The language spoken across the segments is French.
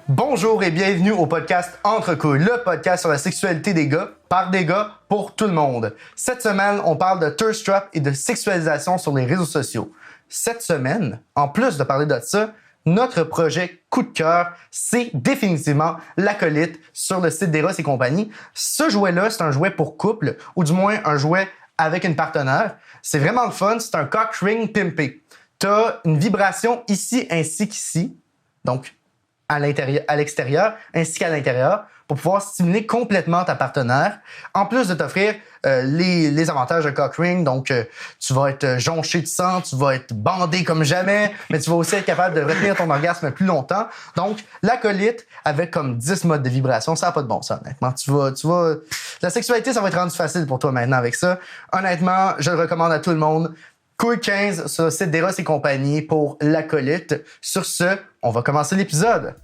Bonjour et bienvenue au podcast Entre couilles, le podcast sur la sexualité des gars, par des gars, pour tout le monde. Cette semaine, on parle de thirst trap et de sexualisation sur les réseaux sociaux. Cette semaine, en plus de parler de ça, notre projet coup de cœur, c'est définitivement l'acolyte sur le site d'Eros et compagnie. Ce jouet-là, c'est un jouet pour couple, ou du moins un jouet avec une partenaire. C'est vraiment le fun, c'est un cock ring pimpé. T'as une vibration ici ainsi qu'ici, donc à l'extérieur ainsi qu'à l'intérieur, pour pouvoir stimuler complètement ta partenaire, en plus de t'offrir les avantages de cock ring. Donc, tu vas être jonché de sang, tu vas être bandé comme jamais, mais tu vas aussi être capable de retenir ton orgasme plus longtemps. Donc, l'acolyte, avec comme 10 modes de vibration, ça n'a pas de bon sens, honnêtement. Tu vas... La sexualité, ça va être rendu facile pour toi maintenant avec ça. Honnêtement, je le recommande à tout le monde. Couille 15 sur le site d'Eros et compagnie pour l'acolyte. Sur ce, on va commencer l'épisode.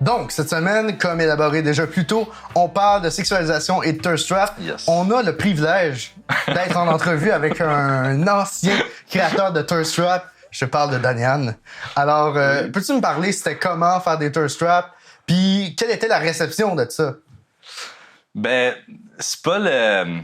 Donc, cette semaine, comme élaboré déjà plus tôt, on parle de sexualisation et de thirst trap. Yes. On a le privilège d'être en entrevue avec un ancien créateur de thirst trap. Je parle de Danian. Alors, peux-tu me parler, c'était comment faire des thirst traps? Puis, quelle était la réception de ça? Ben, c'est pas le.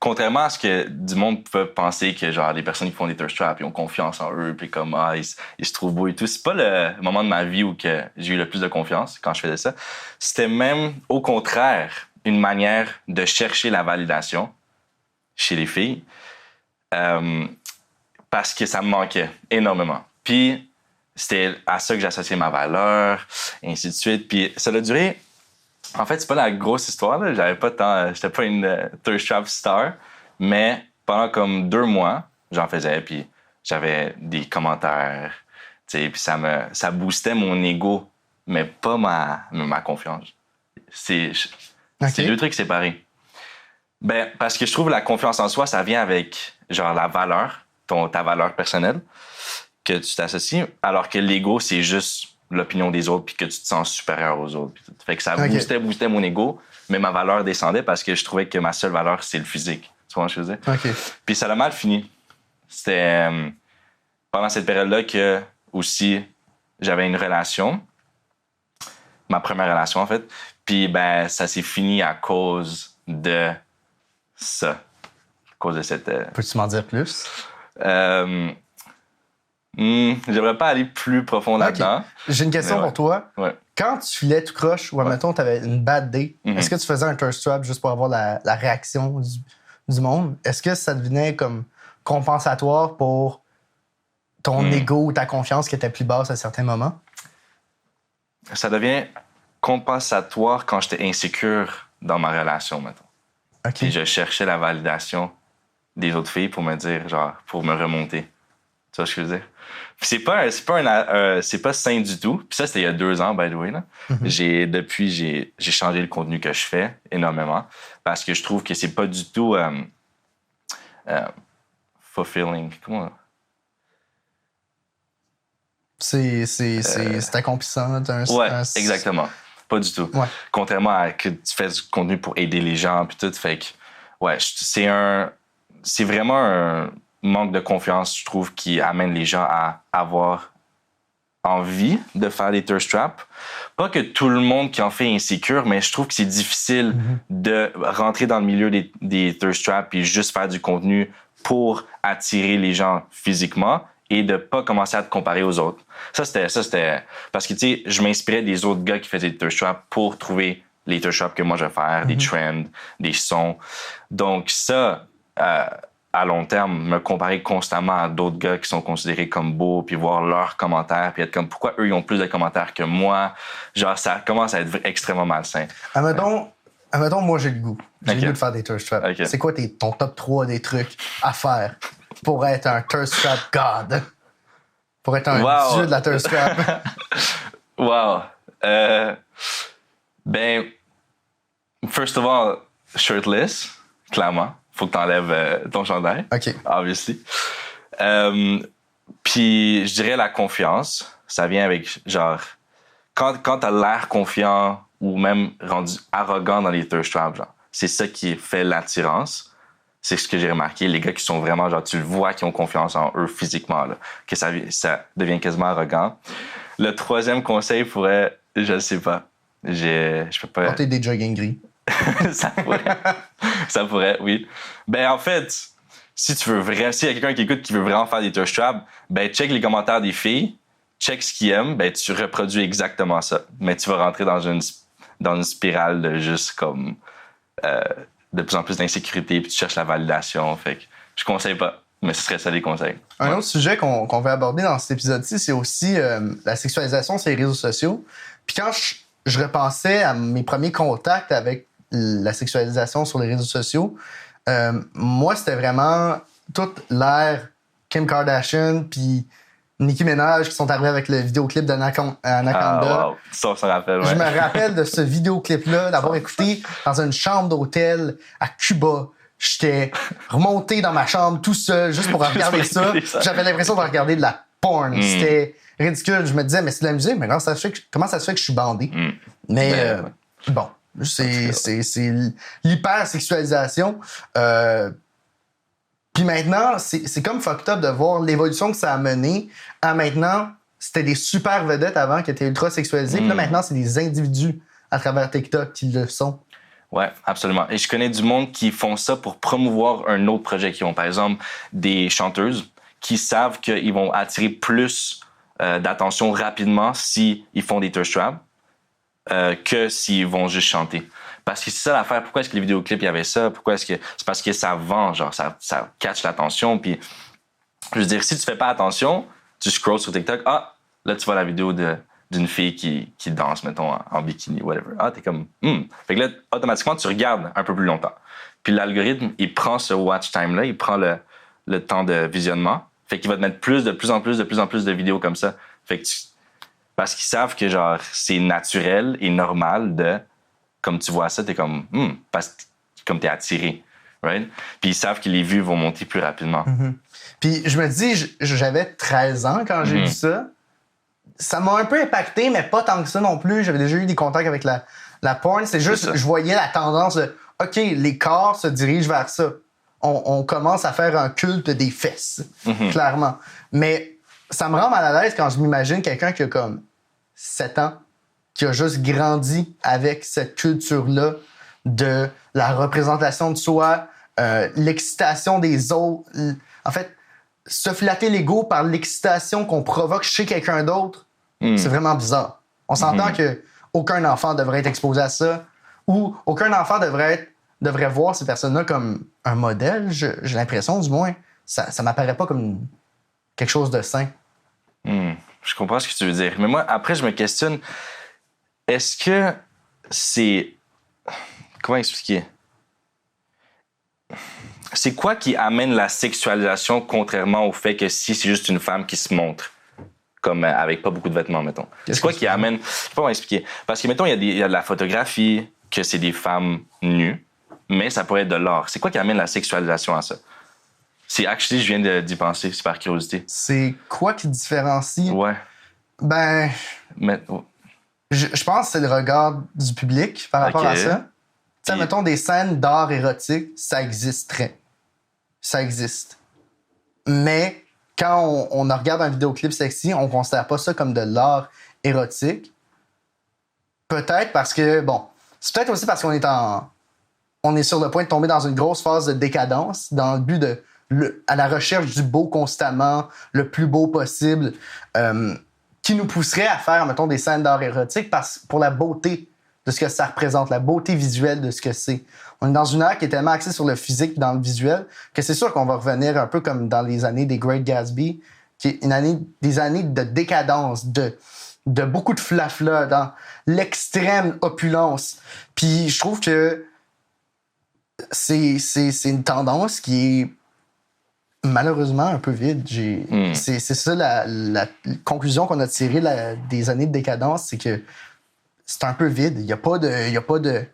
Contrairement à ce que du monde peut penser que genre les personnes qui font des thirst traps, ils ont confiance en eux, puis comme ils se trouvent beaux et tout. C'est pas le moment de ma vie où que j'ai eu le plus de confiance quand je faisais ça. C'était même au contraire une manière de chercher la validation chez les filles, parce que ça me manquait énormément. Puis c'était à ça que j'associais ma valeur, et ainsi de suite. Puis ça a duré. En fait, c'est pas la grosse histoire, là. J'étais pas une thirst trap star, mais pendant comme 2 mois, j'en faisais, puis j'avais des commentaires, tu sais, puis ça boostait mon ego, mais pas ma confiance. C'est 2 trucs séparés. Ben, parce que je trouve la confiance en soi, ça vient avec, genre, la valeur, ta valeur personnelle, que tu t'associes, alors que l'ego, c'est juste l'opinion des autres puis que tu te sens supérieur aux autres. Fait que ça boostait mon ego, mais ma valeur descendait parce que je trouvais que ma seule valeur, c'est le physique. Tu vois ce que je veux dire? Okay. Puis ça a mal fini. C'était pendant cette période-là que aussi j'avais une relation, ma première relation en fait, puis ben ça s'est fini à cause de ça. À cause de cette... Peux-tu m'en dire plus? J'aimerais pas aller plus profond là-dedans. J'ai une question pour toi. Ouais. Quand tu filais tout croche ou, admettons, tu avais une bad day, est-ce que tu faisais un thirst trap juste pour avoir la réaction du monde? Est-ce que ça devenait comme compensatoire pour ton ego ou ta confiance qui était plus basse à certains moments? Ça devient compensatoire quand j'étais insécure dans ma relation, mettons. Okay. Puis je cherchais la validation des autres filles pour me dire, genre, pour me remonter. Tu vois ce que je veux dire? Puis c'est pas sain du tout. Puis ça, c'était il y a 2 ans, by the way. Là. Depuis, j'ai changé le contenu que je fais énormément parce que je trouve que c'est pas du tout fulfilling. Comment? C'est accomplissant. Ouais, exactement. Pas du tout. Ouais. Contrairement à que tu fais du contenu pour aider les gens puis tout. Fait que, ouais, c'est vraiment un manque de confiance, je trouve, qui amène les gens à avoir envie de faire des thirst traps. Pas que tout le monde qui en fait est insécure, mais je trouve que c'est difficile de rentrer dans le milieu des thirst traps et juste faire du contenu pour attirer les gens physiquement et de pas commencer à te comparer aux autres. Ça, c'était... Parce que, tu sais, je m'inspirais des autres gars qui faisaient des thirst traps pour trouver les thirst traps que moi je vais faire, des trends, des sons. Donc ça... à long terme, me comparer constamment à d'autres gars qui sont considérés comme beaux, puis voir leurs commentaires, puis être comme pourquoi eux ils ont plus de commentaires que moi. Genre, ça commence à être extrêmement malsain. Admettons, moi j'ai le goût. J'ai le goût de faire des thirst traps. Okay. C'est quoi ton top 3 des trucs à faire pour être un thirst trap god? Pour être un dieu de la thirst trap? Wow! Ben, first of all, shirtless, clairement. Faut que t'enlèves ton chandail. OK. Obviously. Puis, je dirais la confiance. Ça vient avec, genre, quand t'as l'air confiant ou même rendu arrogant dans les thirst traps, genre, c'est ça qui fait l'attirance. C'est ce que j'ai remarqué. Les gars qui sont vraiment, genre, tu le vois, qui ont confiance en eux physiquement, là, que ça devient quasiment arrogant. Le troisième conseil pourrait, je sais pas. Je peux pas. Porter des jogging gris. Ça pourrait. Ça pourrait, oui. Ben, en fait, si tu veux vraiment, s'il y a quelqu'un qui écoute qui veut vraiment faire des thirst traps, ben, check les commentaires des filles, check ce qu'ils aiment, ben, tu reproduis exactement ça. Mais tu vas rentrer dans une spirale de juste comme, de plus en plus d'insécurité, puis tu cherches la validation. Fait que je conseille pas, mais ce serait ça les conseils. Un autre sujet qu'on veut aborder dans cet épisode-ci, c'est aussi la sexualisation sur les réseaux sociaux. Puis quand je repensais à mes premiers contacts avec la sexualisation sur les réseaux sociaux, moi, c'était vraiment toute l'ère Kim Kardashian puis Nicki Minaj qui sont arrivés avec le vidéoclip d'Anaconda. Ah, wow. Ça, on s'en rappelle, ouais. Je me rappelle de ce vidéoclip-là, d'avoir écouté dans une chambre d'hôtel à Cuba. J'étais remonté dans ma chambre tout seul juste pour regarder ça. J'avais l'impression de regarder de la porn. C'était ridicule. Je me disais, mais c'est de la musique, mais comment ça se fait que je suis bandé? Mais bon, c'est l'hypersexualisation. Puis maintenant, c'est comme fucked up de voir l'évolution que ça a mené à maintenant. C'était des super vedettes avant qui étaient ultra sexualisées. Puis là, maintenant, c'est des individus à travers TikTok qui le sont. Ouais, absolument. Et je connais du monde qui font ça pour promouvoir un autre projet qu'ils ont. Par exemple, des chanteuses qui savent qu'ils vont attirer plus d'attention rapidement s'ils font des thirst traps que s'ils vont juste chanter. Parce que c'est ça l'affaire. Pourquoi est-ce que les vidéoclips, il y avait ça? C'est parce que ça vend, genre, ça catch l'attention. Puis, je veux dire, si tu fais pas attention, tu scrolls sur TikTok, là, tu vois la vidéo d'une fille qui danse, mettons, en bikini, whatever. T'es comme, Fait que là, automatiquement, tu regardes un peu plus longtemps. Puis l'algorithme, il prend ce watch time-là, il prend le temps de visionnement. Fait qu'il va te mettre de plus en plus de vidéos comme ça. Fait que parce qu'ils savent que, genre, c'est naturel et normal de, comme tu vois ça, t'es comme, parce que comme t'es attiré. Right? Puis ils savent que les vues vont monter plus rapidement. Puis je me dis, j'avais 13 ans quand j'ai vu ça. Ça m'a un peu impacté, mais pas tant que ça non plus. J'avais déjà eu des contacts avec la porn. C'est juste, je voyais la tendance de, OK, les corps se dirigent vers ça. On commence à faire un culte des fesses, clairement. Mais ça me rend mal à l'aise quand je m'imagine quelqu'un qui a comme 7 ans, qui a juste grandi avec cette culture-là de la représentation de soi, l'excitation des autres. En fait, se flatter l'ego par l'excitation qu'on provoque chez quelqu'un d'autre, c'est vraiment bizarre. On s'entend que aucun enfant devrait être exposé à ça, ou aucun enfant devrait voir ces personnes-là comme un modèle, j'ai l'impression, du moins. Ça m'apparaît pas comme quelque chose de sain. Je comprends ce que tu veux dire. Mais moi, après, je me questionne, est-ce que c'est... Comment expliquer? C'est quoi qui amène la sexualisation contrairement au fait que si c'est juste une femme qui se montre, comme avec pas beaucoup de vêtements, mettons? C'est quoi qui amène... Je sais pas comment expliquer. Parce que, mettons, il y a de la photographie, que c'est des femmes nues, mais ça pourrait être de l'art. C'est quoi qui amène la sexualisation à ça? Je viens d'y penser, c'est par curiosité. C'est quoi qui différencie? Ouais. Ben... Je pense que c'est le regard du public par rapport à ça. Tu sais, mettons, des scènes d'art érotique, ça existerait. Ça existe. Mais quand on regarde un vidéoclip sexy, on considère pas ça comme de l'art érotique. Peut-être parce que, c'est peut-être aussi parce qu'on est sur le point de tomber dans une grosse phase de décadence, dans le but à la recherche du beau constamment, le plus beau possible, qui nous pousserait à faire, mettons, des scènes d'art érotique pour la beauté de ce que ça représente, la beauté visuelle de ce que c'est. On est dans une ère qui est tellement axée sur le physique et dans le visuel que c'est sûr qu'on va revenir un peu comme dans les années des Great Gatsby, qui est des années de décadence, de beaucoup de flafla, dans l'extrême opulence. Puis je trouve que c'est une tendance qui est malheureusement un peu vide. C'est ça la conclusion qu'on a tirée des années de décadence, c'est que c'est un peu vide. Il n'y a pas de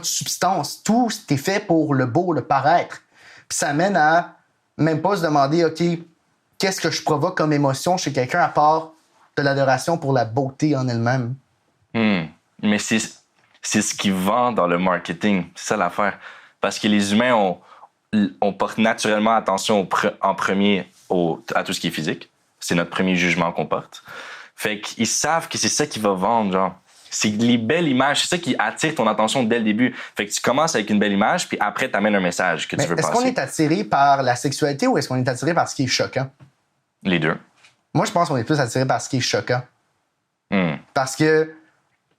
substance. Tout est fait pour le beau, le paraître. Puis ça mène à même pas se demander, OK, qu'est-ce que je provoque comme émotion chez quelqu'un à part de l'adoration pour la beauté en elle-même. Mais c'est ce qui vend dans le marketing. C'est ça l'affaire. Parce que les humains on porte naturellement attention en premier à tout ce qui est physique. C'est notre premier jugement qu'on porte. Fait qu'ils savent que c'est ça qui va vendre, genre. C'est les belles images, c'est ça qui attire ton attention dès le début. Fait que tu commences avec une belle image, puis après, tu amènes un message que tu veux passer. Est-ce qu'on est attiré par la sexualité ou est-ce qu'on est attiré par ce qui est choquant? Les deux. Moi, je pense qu'on est plus attiré par ce qui est choquant. Parce que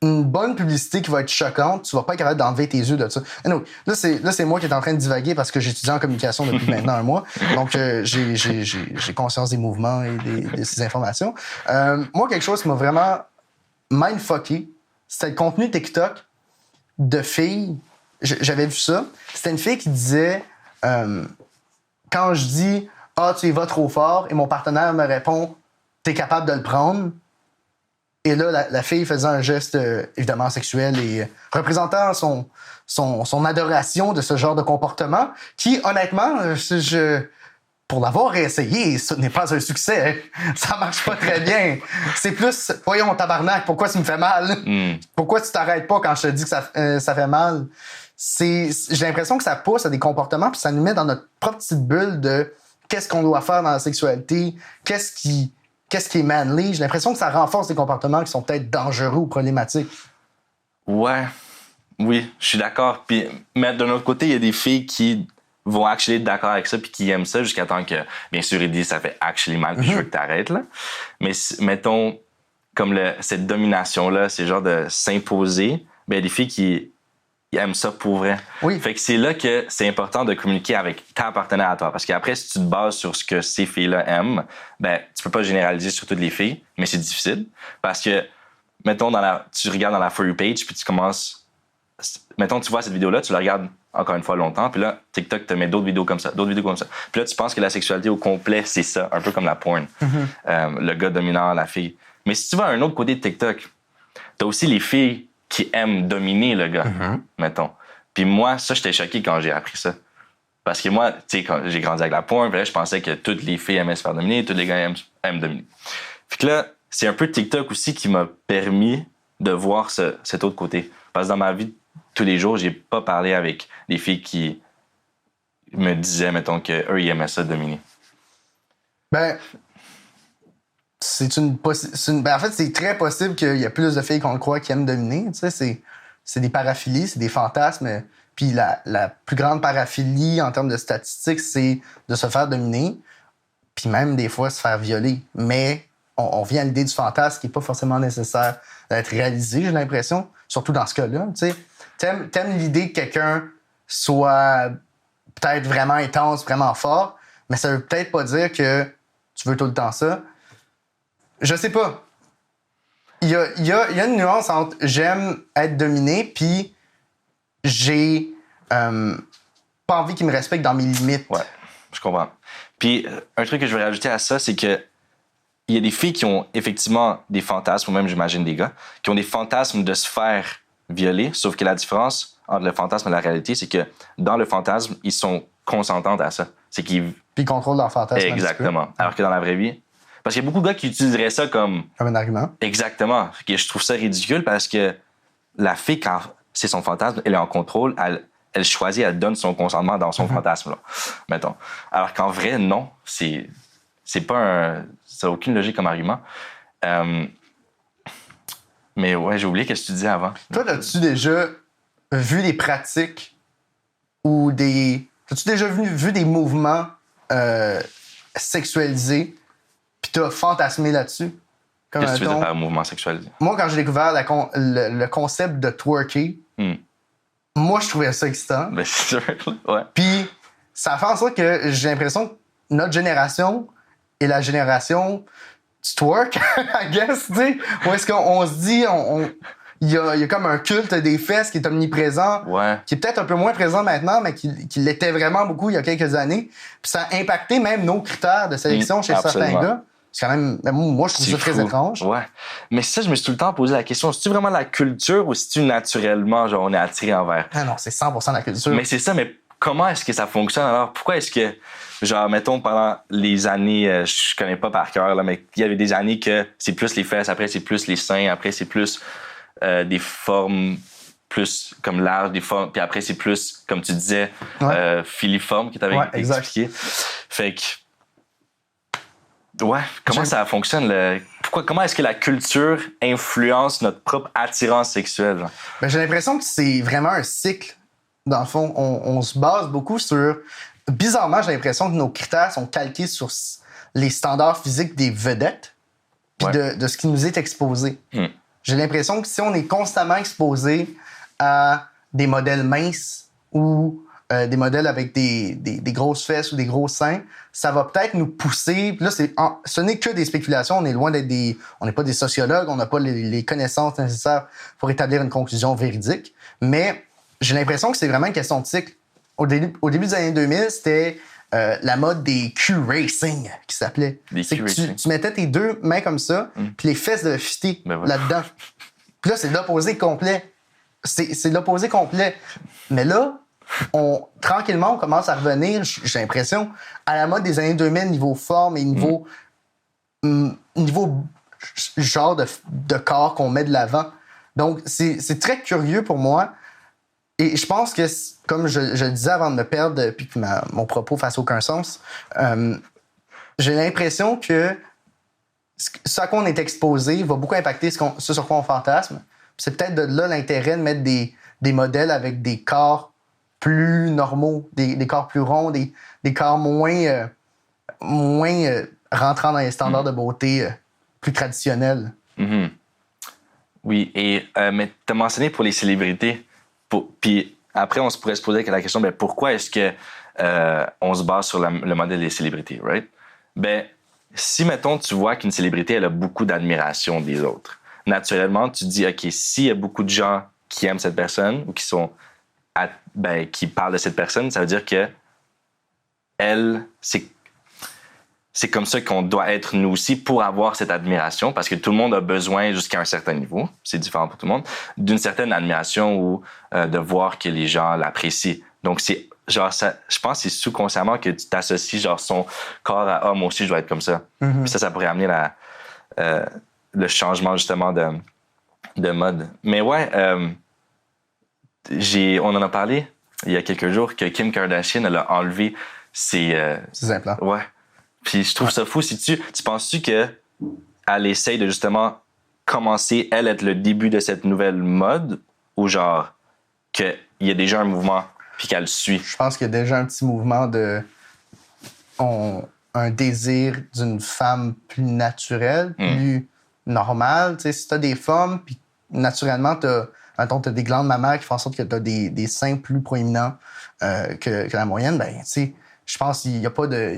une bonne publicité qui va être choquante, tu vas pas être capable d'enlever tes yeux de ça. Anyway, là, c'est moi qui est en train de divaguer parce que j'étudie en communication depuis maintenant un mois. Donc, j'ai conscience des mouvements et de ces informations. Moi, quelque chose qui m'a vraiment mindfucké, c'était le contenu TikTok de filles. J'avais vu ça. C'était une fille qui disait quand je dis « Ah, tu y vas trop fort » et mon partenaire me répond « T'es capable de le prendre », et là, la fille faisait un geste évidemment sexuel et représentant son adoration de ce genre de comportement qui, honnêtement, pour l'avoir essayé, ce n'est pas un succès. Ça marche pas très bien. C'est plus, voyons, tabarnak, pourquoi tu me fais mal? Pourquoi tu t'arrêtes pas quand je te dis que ça fait mal? J'ai l'impression que ça pousse à des comportements puis ça nous met dans notre propre petite bulle de qu'est-ce qu'on doit faire dans la sexualité, qu'est-ce qui est manly. J'ai l'impression que ça renforce des comportements qui sont peut-être dangereux ou problématiques. Ouais. Oui, je suis d'accord. Puis, mais d'un autre côté, il y a des filles qui vont actually être d'accord avec ça puis qui aiment ça jusqu'à temps que, bien sûr, ils disent ça fait actually mal puis je veux que t'arrêtes, là. Mais mettons, comme cette domination-là, c'est genre de s'imposer, ben, il y a des filles qui aiment ça pour vrai. Oui. Fait que c'est là que c'est important de communiquer avec ta partenaire à toi. Parce qu'après, si tu te bases sur ce que ces filles-là aiment, ben, tu peux pas généraliser sur toutes les filles, mais c'est difficile. Parce que, mettons, tu regardes dans la For You page, puis tu commences... Mettons, tu vois cette vidéo-là, tu la regardes encore une fois longtemps, puis là, TikTok te met d'autres vidéos comme ça, d'autres vidéos comme ça. Puis là, tu penses que la sexualité au complet, c'est ça, un peu comme la porn. Le gars dominant la fille. Mais si tu vas à un autre côté de TikTok, t'as aussi les filles qui aiment dominer le gars, mettons. Puis moi, ça, j'étais choqué quand j'ai appris ça. Parce que moi, tu sais, quand j'ai grandi avec la porn, puis là, je pensais que toutes les filles aimaient se faire dominer, tous les gars aiment dominer. Fait que là, c'est un peu TikTok aussi qui m'a permis de voir cet autre côté. Parce que dans ma vie, tous les jours, j'ai pas parlé avec des filles qui me disaient, mettons, qu'eux, ils aimaient ça dominer. Ben, en fait, c'est très possible qu'il y a plus de filles qu'on le croit qui aiment dominer. Tu sais, c'est des paraphilies, c'est des fantasmes. Puis la plus grande paraphilie en termes de statistiques, c'est de se faire dominer, puis même des fois se faire violer. Mais on vient à l'idée du fantasme qui n'est pas forcément nécessaire d'être réalisé, j'ai l'impression, surtout dans ce cas-là. Tu sais, t'aimes l'idée que quelqu'un soit peut-être vraiment intense, vraiment fort, mais ça veut peut-être pas dire que tu veux tout le temps ça. Je sais pas. Il y a une nuance entre j'aime être dominé puis j'ai pas envie qu'il me respecte dans mes limites. Ouais, je comprends. Puis un truc que je veux rajouter à ça, c'est que il y a des filles qui ont effectivement des fantasmes, ou même j'imagine des gars, qui ont des fantasmes de se faire violer, sauf que la différence entre le fantasme et la réalité, c'est que dans le fantasme, ils sont consentantes à ça. C'est qu'ils... Puis ils contrôlent leur fantasme. Exactement. Alors que dans la vraie vie... Parce qu'il y a beaucoup de gars qui utiliseraient ça comme un argument. Exactement. Et je trouve ça ridicule parce que la fille, quand c'est son fantasme, elle est en contrôle, elle choisit, elle donne son consentement dans son fantasme, là, mettons. Alors qu'en vrai, non. C'est pas ça n'a aucune logique comme argument. Mais ouais, j'ai oublié ce que tu disais avant. Toi, as-tu déjà vu des pratiques ou as-tu déjà vu des mouvements sexualisés puis t'as fantasmé là-dessus? Qu'est-ce que tu veux dire par un mouvement sexualisé? Moi, quand j'ai découvert le concept de twerker, moi, je trouvais ça excitant. Ben, c'est sûr, ouais. Puis ça fait en sorte que j'ai l'impression que notre génération et la génération du twerk, I guess, tu sais, où est-ce qu'on se dit, il y a comme un culte des fesses qui est omniprésent, qui est peut-être un peu moins présent maintenant, mais qui l'était vraiment beaucoup il y a quelques années. Puis ça a impacté même nos critères de sélection chez certains gars. C'est quand même, moi, je trouve ça très étrange. Ouais. Mais ça, je me suis tout le temps posé la question, c'est-tu vraiment la culture ou c'est-tu naturellement, genre, on est attiré envers? Ah non, c'est 100% la culture. Mais c'est ça, mais comment est-ce que ça fonctionne alors? Pourquoi est-ce que, genre, mettons, pendant les années, je connais pas par cœur, là, mais il y avait des années que c'est plus les fesses, après c'est plus les seins, après c'est plus des formes plus comme large, des formes, puis après, c'est plus, comme tu disais, filiforme que tu avais expliqué. Fait que, comment ça fonctionne? Comment est-ce que la culture influence notre propre attirance sexuelle? Genre? Ben, j'ai l'impression que c'est vraiment un cycle. Dans le fond, on se base beaucoup sur... Bizarrement, j'ai l'impression que nos critères sont calqués sur les standards physiques des vedettes puis de ce qui nous est exposé. J'ai l'impression que si on est constamment exposé à des modèles minces ou des modèles avec des grosses fesses ou des gros seins, ça va peut-être nous pousser... Puis là, ce n'est que des spéculations. On est loin d'être on n'est pas des sociologues, on n'a pas les connaissances nécessaires pour établir une conclusion véridique. Mais j'ai l'impression que c'est vraiment une question de cycle. Au début des années 2000, c'était la mode des Q-racing qui s'appelait. C'est que tu mettais tes deux mains comme ça, puis les fesses devaient fitter là-dedans. Puis là, c'est l'opposé complet. C'est l'opposé complet. Mais là, tranquillement, on commence à revenir, j'ai l'impression, à la mode des années 2000, niveau forme et niveau genre de corps qu'on met de l'avant. Donc, c'est très curieux pour moi. Et je pense que, comme je le disais avant de me perdre, puis que mon propos fasse aucun sens, j'ai l'impression que ce à quoi on est exposé va beaucoup impacter ce sur quoi on fantasme. Puis c'est peut-être de là l'intérêt de mettre des modèles avec des corps plus normaux, des corps plus ronds, des corps moins rentrant dans les standards de beauté plus traditionnels. Oui, et mais tu as mentionné pour les célébrités. Puis après, on se pourrait se poser la question, pourquoi est-ce que on se base sur le modèle des célébrités, right? Si, mettons, tu vois qu'une célébrité, elle a beaucoup d'admiration des autres, naturellement, tu te dis, OK, s'il y a beaucoup de gens qui aiment cette personne ou qui parlent de cette personne, ça veut dire que c'est comme ça qu'on doit être nous aussi pour avoir cette admiration, parce que tout le monde a besoin, jusqu'à un certain niveau, c'est différent pour tout le monde, d'une certaine admiration ou de voir que les gens l'apprécient. Donc, c'est genre, je pense que c'est sous-consciemment que tu t'associes genre son corps à moi aussi, je dois être comme ça. Puis ça pourrait amener le changement justement de mode. Mais on en a parlé il y a quelques jours que Kim Kardashian, elle a enlevé ses implants. Ouais. Puis je trouve ça fou. Si tu penses-tu qu'elle essaye de justement commencer, elle, être le début de cette nouvelle mode, ou genre qu'il y a déjà un mouvement puis qu'elle suit? Je pense qu'il y a déjà un petit mouvement un désir d'une femme plus naturelle, plus normale. Tu sais, si t'as des formes, puis naturellement, t'as des glandes mammaires qui font en sorte que t'as des seins plus proéminents que la moyenne, tu sais, je pense qu'il y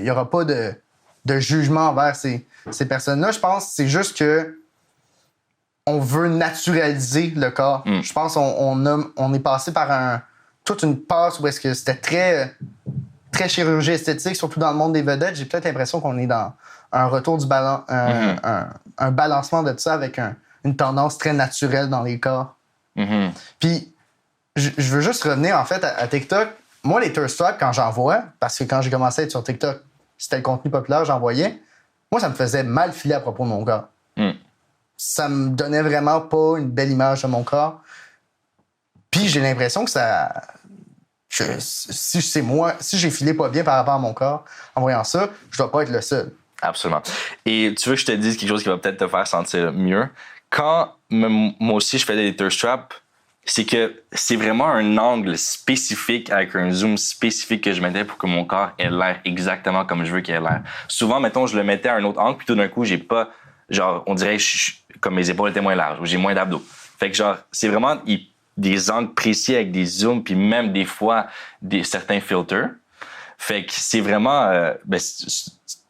aura pas de jugement envers ces personnes-là. Je pense que c'est juste que on veut naturaliser le corps. Je pense qu'on est passé par toute une passe où est-ce que c'était très, très chirurgie esthétique, surtout dans le monde des vedettes. J'ai peut-être l'impression qu'on est dans un retour du un balancement de ça avec une tendance très naturelle dans les corps. Puis, je veux juste revenir en fait à TikTok. Moi, les thirst traps, quand j'en vois, parce que quand j'ai commencé à être sur TikTok, c'était le contenu populaire, j'en voyais. Moi, ça me faisait mal filer à propos de mon corps. Ça me donnait vraiment pas une belle image de mon corps. Puis j'ai l'impression que si j'ai filé pas bien par rapport à mon corps en voyant ça, je dois pas être le seul. Absolument. Et tu veux que je te dise quelque chose qui va peut-être te faire sentir mieux? Quand moi aussi je faisais des thirst traps, c'est que c'est vraiment un angle spécifique avec un zoom spécifique que je mettais pour que mon corps ait l'air exactement comme je veux qu'il ait l'air. Souvent, mettons, je le mettais à un autre angle, puis tout d'un coup, j'ai pas, genre, on dirait comme mes épaules étaient moins larges ou j'ai moins d'abdos. Fait que genre, c'est vraiment des angles précis avec des zooms, puis même des fois, certains filters. Fait que c'est vraiment,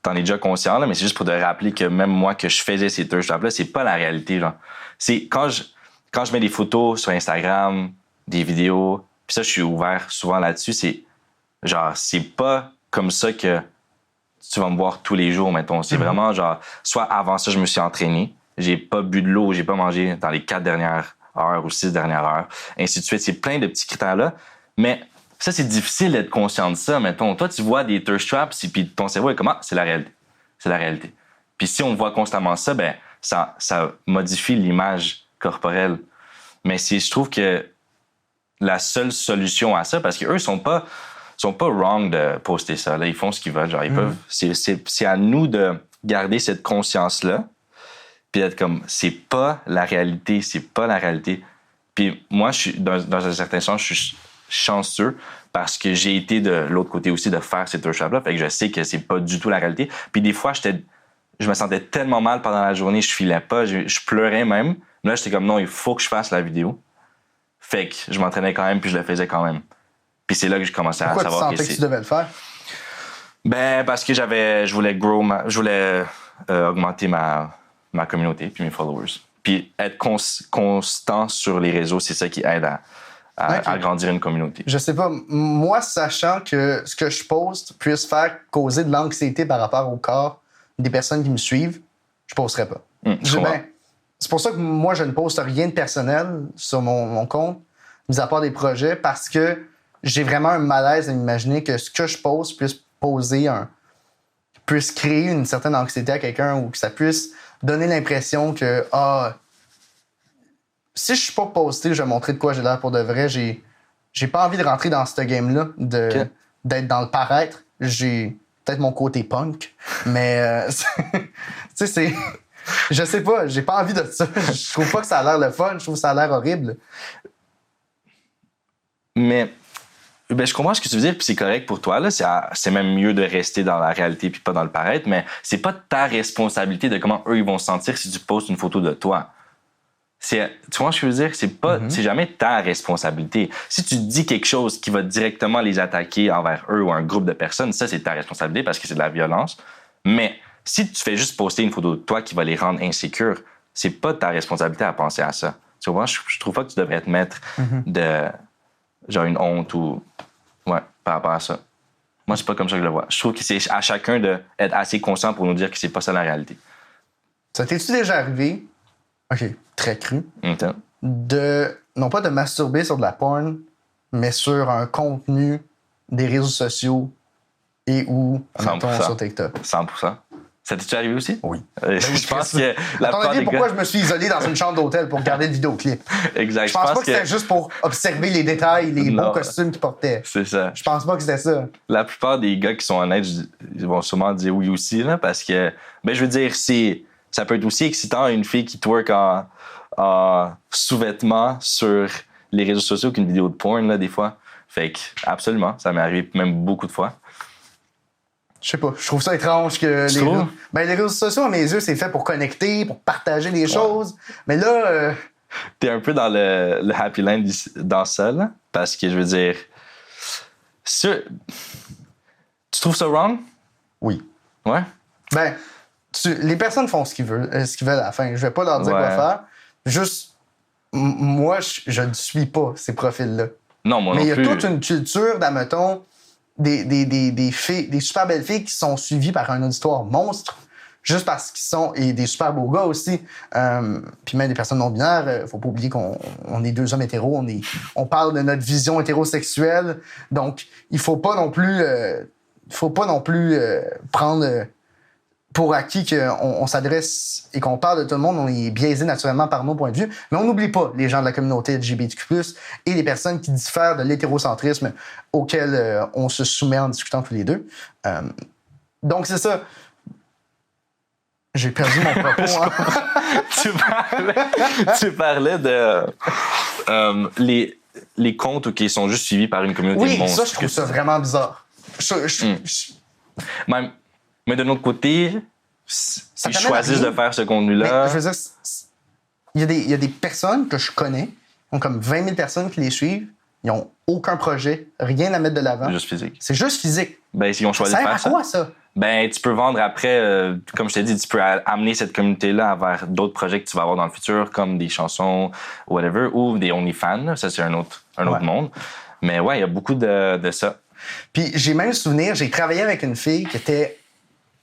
t'en es déjà conscient, là, mais c'est juste pour te rappeler que même moi, que je faisais ces thirst traps-là, c'est pas la réalité, genre. C'est quand je mets des photos sur Instagram, des vidéos, puis ça, je suis ouvert souvent là-dessus, c'est pas comme ça que tu vas me voir tous les jours, mettons. C'est vraiment genre, soit avant ça, je me suis entraîné, j'ai pas bu de l'eau, j'ai pas mangé dans les 4 dernières heures ou 6 dernières heures, ainsi de suite. C'est plein de petits critères-là, mais ça, c'est difficile d'être conscient de ça, mettons. Toi, tu vois des thirst traps, et puis ton cerveau est comment? C'est la réalité. C'est la réalité. Puis si on voit constamment ça, ça modifie l'image corporelle. Mais je trouve que la seule solution à ça parce qu'eux sont pas wrong de poster ça. Là, ils font ce qu'ils veulent. Genre, ils peuvent. C'est à nous de garder cette conscience-là puis d'être comme, c'est pas la réalité. Puis moi, je suis, dans un certain sens, je suis chanceux parce que j'ai été de l'autre côté aussi de faire ces thirst traps-là. Fait que je sais que c'est pas du tout la réalité. Puis des fois, je me sentais tellement mal pendant la journée, je filais pas, je pleurais même. Mais là, j'étais comme, non, il faut que je fasse la vidéo. Fait que je m'entraînais quand même puis je le faisais quand même. Puis c'est là que j'ai commencé à savoir Pourquoi tu sentais que tu devais le faire? Ben, parce que je voulais augmenter ma communauté puis mes followers. Puis être constant sur les réseaux, c'est ça qui aide à grandir une communauté. Je sais pas, moi, sachant que ce que je poste puisse faire causer de l'anxiété par rapport au corps des personnes qui me suivent, je posterais pas. C'est pour ça que moi, je ne poste rien de personnel sur mon compte, mis à part des projets, parce que j'ai vraiment un malaise à m'imaginer que ce que je poste puisse créer une certaine anxiété à quelqu'un ou que ça puisse donner l'impression que si je suis pas posté, je vais montrer de quoi j'ai l'air pour de vrai. J'ai pas envie de rentrer dans ce game-là, d'être dans le paraître. J'ai peut-être mon côté punk, mais tu sais, c'est... Je sais pas, j'ai pas envie de ça. Je trouve pas que ça a l'air le fun, je trouve que ça a l'air horrible. Mais je comprends ce que tu veux dire, puis c'est correct pour toi. Là. C'est même mieux de rester dans la réalité puis pas dans le paraître, mais c'est pas ta responsabilité de comment eux ils vont se sentir si tu postes une photo de toi. Tu vois ce que je veux dire? C'est jamais ta responsabilité. Si tu dis quelque chose qui va directement les attaquer envers eux ou un groupe de personnes, ça, c'est ta responsabilité parce que c'est de la violence. Mais si tu fais juste poster une photo de toi qui va les rendre insécures, c'est pas ta responsabilité à penser à ça. Tu vois, je trouve pas que tu devrais te mettre de genre une honte ou par rapport à ça. Moi, c'est pas comme ça que je le vois. Je trouve que c'est à chacun d'être assez conscient pour nous dire que c'est pas ça la réalité. Ça t'es-tu déjà arrivé, OK, très cru, non pas de masturber sur de la porn, mais sur un contenu des réseaux sociaux et ou, mettons, sur TikTok? 100%. Ça t'est-tu arrivé aussi? Oui. Je pense que la plupart des pourquoi gars... je me suis isolé dans une chambre d'hôtel pour regarder le vidéoclip? Exact. Je pense pas que c'était juste pour observer les détails, les beaux costumes qu'ils portaient. C'est ça. Je pense pas que c'était ça. La plupart des gars qui sont honnêtes, ils vont sûrement dire oui aussi, là, parce que, je veux dire, ça peut être aussi excitant une fille qui twerk en sous-vêtements sur les réseaux sociaux qu'une vidéo de porn, là, des fois. Fait que, absolument, ça m'est arrivé même beaucoup de fois. Je sais pas, je trouve ça étrange que les réseaux sociaux, à mes yeux, c'est fait pour connecter, pour partager les choses. Mais là... T'es un peu dans le happy land dans ça, là, parce que, je veux dire... Tu trouves ça wrong? Oui. Ouais? Les personnes font ce qu'ils veulent à la fin. Je vais pas leur dire quoi faire. Juste, moi, je ne suis pas ces profils-là. Non, moi non plus. Mais il y a toute une culture d'admettons, des filles, des super belles filles qui sont suivies par un auditoire monstre, juste parce qu'ils sont, et des super beaux gars aussi, puis même des personnes non binaires, faut pas oublier qu'on est deux hommes hétéros, on parle de notre vision hétérosexuelle, donc il faut pas non plus prendre pour acquis qu'on s'adresse et qu'on parle de tout le monde, on est biaisé naturellement par nos points de vue, mais on n'oublie pas les gens de la communauté LGBTQ+, et les personnes qui diffèrent de l'hétérocentrisme auquel on se soumet en discutant tous les deux. Donc c'est ça. J'ai perdu mon propos. Tu parlais de les comptes qui sont juste suivis par une communauté monstre. Oui, ça, je trouve ça vraiment bizarre. Mais de notre côté, ils choisissent de faire ce contenu-là. Mais, je veux dire, il y a des personnes que je connais, ont comme 20 000 personnes qui les suivent, ils n'ont aucun projet, rien à mettre de l'avant. C'est juste physique. C'est juste physique. Ils ont choisi de faire ça. Ça sert à quoi, ça? Tu peux vendre après, comme je t'ai dit, tu peux amener cette communauté-là vers d'autres projets que tu vas avoir dans le futur, comme des chansons, whatever, ou des OnlyFans. Ça, c'est un autre monde. Mais ouais, il y a beaucoup de ça. Puis j'ai même le souvenir, j'ai travaillé avec une fille qui était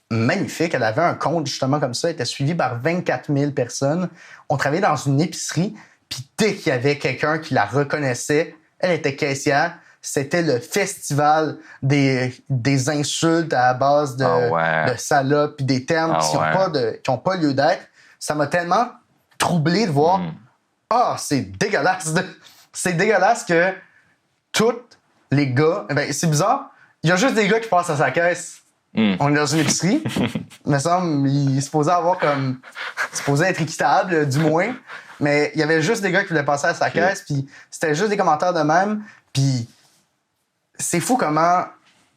magnifique. Elle avait un compte justement comme ça. Elle était suivie par 24 000 personnes. On travaillait dans une épicerie. Puis dès qu'il y avait quelqu'un qui la reconnaissait, elle était caissière. C'était le festival des insultes à la base de salopes puis des termes qui n'ont pas lieu d'être. Ça m'a tellement troublé de voir c'est dégueulasse c'est dégueulasse que tous les gars... Ben, c'est bizarre. Il y a juste des gars qui passent à sa caisse. On est dans une épicerie. Il me semble il est supposé avoir comme... supposé être équitable, du moins. Mais il y avait juste des gars qui voulaient passer à sa caisse, puis c'était juste des commentaires de même. Puis c'est fou comment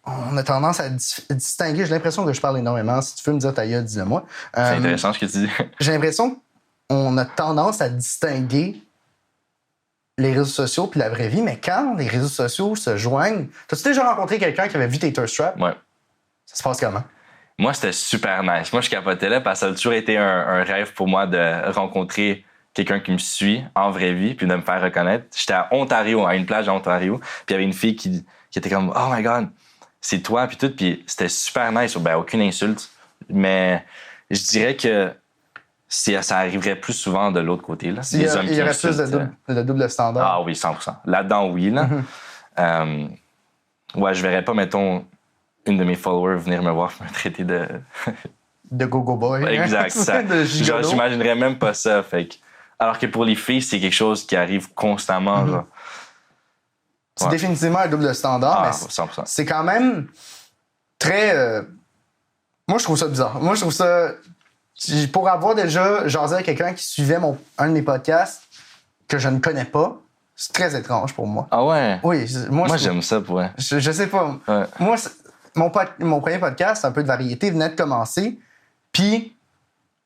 on a tendance à distinguer. J'ai l'impression que je parle énormément. Si tu veux me dire ta gueule, dis-le moi. C'est intéressant ce que tu dis. J'ai l'impression qu'on a tendance à distinguer les réseaux sociaux puis la vraie vie, mais quand les réseaux sociaux se joignent... T'as-tu déjà rencontré quelqu'un qui avait vu tes Thirst Trap? Ouais. Ça se passe comment? Moi, c'était super nice. Moi, je capotais là parce que ça a toujours été un rêve pour moi de rencontrer quelqu'un qui me suit en vraie vie puis de me faire reconnaître. J'étais à Ontario, à une plage à Ontario, puis il y avait une fille qui était comme « Oh my God, c'est toi », puis tout. Puis c'était super nice. Ben, aucune insulte. Mais je dirais que ça arriverait plus souvent de l'autre côté. Là. Il y aurait plus de double standard. Ah oui, 100%. Là-dedans, oui. Là. Ouais, je verrais pas, mettons, une de mes followers venir me voir me traiter de... de go-go boy. Exact. Genre, j'imaginerais même pas ça. Fait que... Alors que pour les filles, c'est quelque chose qui arrive constamment. Genre. C'est définitivement un double standard, mais 100%. C'est quand même très... Moi, je trouve ça bizarre. Moi, je trouve ça... Pour avoir déjà jasé avec quelqu'un qui suivait un de mes podcasts que je ne connais pas, c'est très étrange pour moi. Ah ouais? Oui. Moi j'aime ça pour vrai. Je sais pas. Ouais. Moi, mon premier podcast, un peu de variété, venait de commencer. Puis,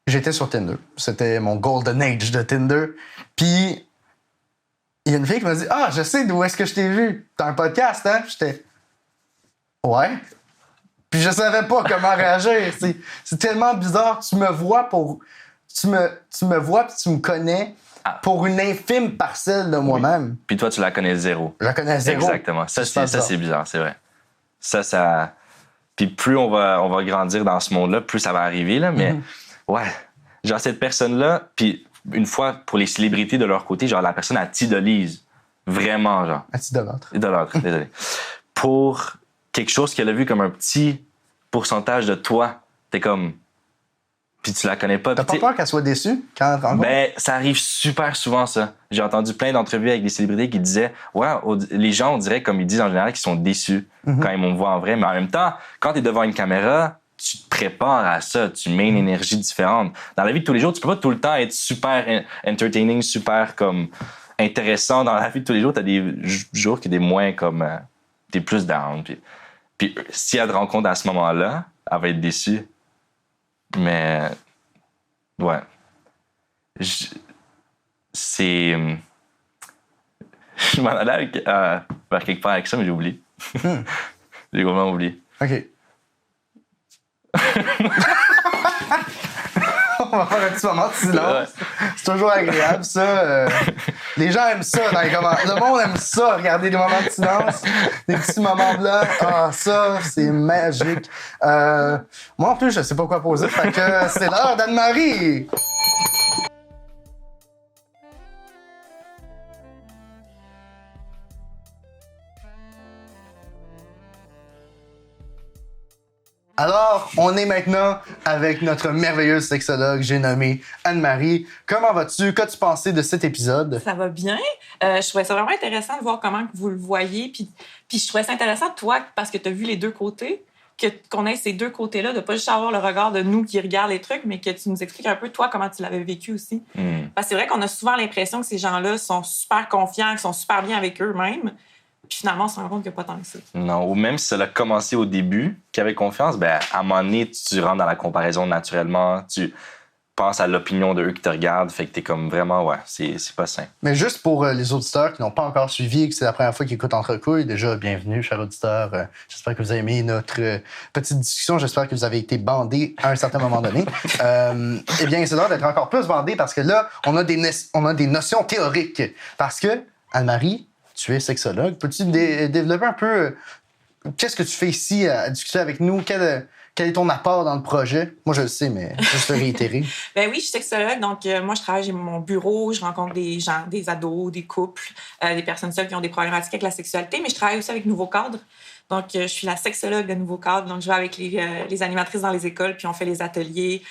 j'étais sur Tinder. C'était mon golden age de Tinder. Puis, il y a une fille qui m'a dit « Ah, je sais d'où est-ce que je t'ai vu. T'as un podcast, hein? » J'étais « Ouais. » Puis je savais pas comment réagir. C'est tellement bizarre. Tu me vois tu me vois puis tu me connais pour une infime parcelle de moi-même. Puis toi, tu la connais zéro. Je la connais zéro. Exactement. Ça, c'est bizarre, c'est vrai. Ça... Puis plus on va grandir dans ce monde-là, plus ça va arriver, là. Mais ouais, genre cette personne-là, puis une fois, pour les célébrités de leur côté, genre la personne, elle t'idolise. Vraiment, genre. Elle t'idolâtre. Idolâtre, désolé. Pour quelque chose qu'elle a vu comme un petit pourcentage de toi, t'es comme... Puis tu la connais pas. T'as pas peur qu'elle soit déçue quand elle te rencontre? Ben, ça arrive super souvent, ça. J'ai entendu plein d'entrevues avec des célébrités qui disaient « Ouais, les gens, on dirait, comme ils disent en général, qu'ils sont déçus quand ils me voient en vrai. » Mais en même temps, quand t'es devant une caméra, tu te prépares à ça. Tu mets une énergie différente. Dans la vie de tous les jours, tu peux pas tout le temps être super entertaining, super comme intéressant. Dans la vie de tous les jours, t'as des jours qui sont des moins comme... t'es plus down. Puis si elle te rencontre à ce moment-là, elle va être déçue. Mais, ouais. C'est... Je m'en allais vers quelque part avec ça, mais j'ai oublié. J'ai complètement oublié. OK. On va faire un petit moment de silence. Ouais. C'est toujours agréable, ça. Les gens aiment ça dans les commentaires. Le monde aime ça, regarder des moments de silence, des petits moments blancs. Ah, ça, c'est magique. Moi, en plus, je sais pas quoi poser. Fait que c'est l'heure d'Anne-Marie. Alors, on est maintenant avec notre merveilleuse sexologue, j'ai nommé Anne-Marie. Comment vas-tu? Qu'as-tu pensé de cet épisode? Ça va bien. Je trouvais ça vraiment intéressant de voir comment vous le voyez. Puis je trouvais ça intéressant, toi, parce que tu as vu les deux côtés, qu'on ait ces deux côtés-là, de pas juste avoir le regard de nous qui regardent les trucs, mais que tu nous expliques un peu, toi, comment tu l'avais vécu aussi. Parce que c'est vrai qu'on a souvent l'impression que ces gens-là sont super confiants, qu'ils sont super bien avec eux-mêmes. Puis finalement, on se rend compte qu'il n'y a pas tant que ça. Non, ou même si ça a commencé au début, qu'il y avait confiance, ben à un moment donné, tu rentres dans la comparaison naturellement, tu penses à l'opinion de eux qui te regardent, fait que t'es comme vraiment, ouais, c'est pas sain. Mais juste pour les auditeurs qui n'ont pas encore suivi et que c'est la première fois qu'ils écoutent Entre Couilles, déjà, bienvenue, chers auditeurs. J'espère que vous avez aimé notre petite discussion. J'espère que vous avez été bandés à un certain moment donné. Eh bien, c'est l'heure d'être encore plus bandés parce que là, on a des notions théoriques. Parce que, Anne-Marie, tu es sexologue. Peux-tu développer un peu qu'est-ce que tu fais ici à discuter avec nous? Quel est ton apport dans le projet? Moi, je le sais, mais juste le réitérer. Ben oui, je suis sexologue. Donc, moi, je travaille, j'ai mon bureau. Je rencontre des gens, des ados, des couples, des personnes seules qui ont des problématiques avec la sexualité. Mais je travaille aussi avec Nouveau Cadre. Donc, je suis la sexologue de Nouveau Cadre. Donc, je vais avec les animatrices dans les écoles, puis on fait les ateliers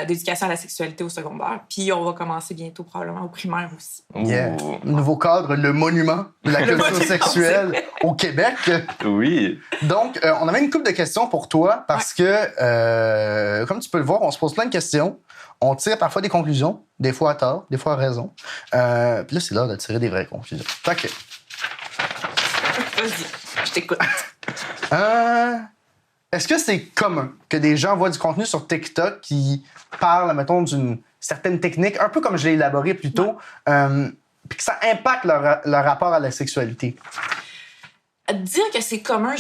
d'éducation à la sexualité au secondaire. Puis, on va commencer bientôt, probablement, au primaire aussi. Yeah. Ouh. Nouveau cadre, le monument de la culture monument, sexuelle au Québec. Oui. Donc, on avait une couple de questions pour toi parce que, comme tu peux le voir, on se pose plein de questions. On tire parfois des conclusions, des fois à tort, des fois à raison. Puis là, c'est l'heure de tirer des vraies conclusions. Fait que, Vas-y, je t'écoute. est-ce que c'est commun que des gens voient du contenu sur TikTok qui parle, mettons, d'une certaine technique, un peu comme je l'ai élaboré plus tôt, puis que ça impacte leur rapport à la sexualité? Dire que c'est commun,